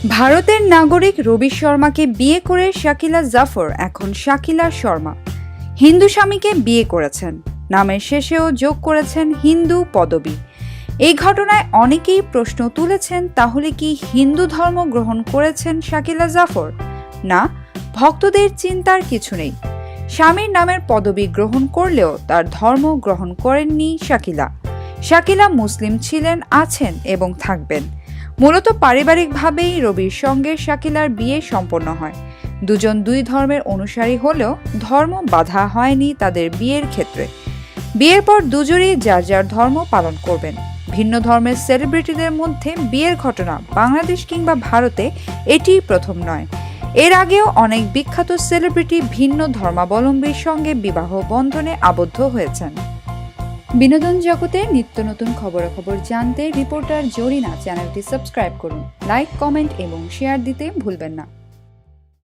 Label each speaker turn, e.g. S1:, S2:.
S1: ভারতের নাগরিক রবি শর্মাকে বিয়ে করে শাকিলা জাফর এখন শাকিলা শর্মা। হিন্দু স্বামীকে বিয়ে করেছেন, নামের শেষেও যোগ করেছেন হিন্দু পদবি। এই ঘটনায় অনেকেই প্রশ্ন তুলেছেন, তাহলে কি হিন্দু ধর্ম গ্রহণ করেছেন শাকিলা জাফর? না, ভক্তদের চিন্তার কিছু নেই। স্বামীর নামের পদবি গ্রহণ করলেও তার ধর্ম গ্রহণ করেননি শাকিলা। শাকিলা মুসলিম ছিলেন, আছেন এবং থাকবেন। মূলত পারিবারিকভাবেই রবির সঙ্গে শাকিলার বিয়ে সম্পন্ন হয়। দুজন দুই ধর্মের অনুসারী হলেও ধর্ম বাধা হয়নি তাদের বিয়ের ক্ষেত্রে। বিয়ের পর দুজনেই যার যার ধর্ম পালন করবেন। ভিন্ন ধর্মের সেলিব্রিটিদের মধ্যে বিয়ের ঘটনা বাংলাদেশ কিংবা ভারতে এটিই প্রথম নয়। এর আগেও অনেক বিখ্যাত সেলিব্রিটি ভিন্ন ধর্মাবলম্বীর সঙ্গে বিবাহ বন্ধনে আবদ্ধ হয়েছেন। বিনোদন জগতের নিত্য নতুন খবরাখবর জানতে রিপোর্টার জরিনা চ্যানেলটি সাবস্ক্রাইব করুন। লাইক, কমেন্ট এবং শেয়ার দিতে ভুলবেন না।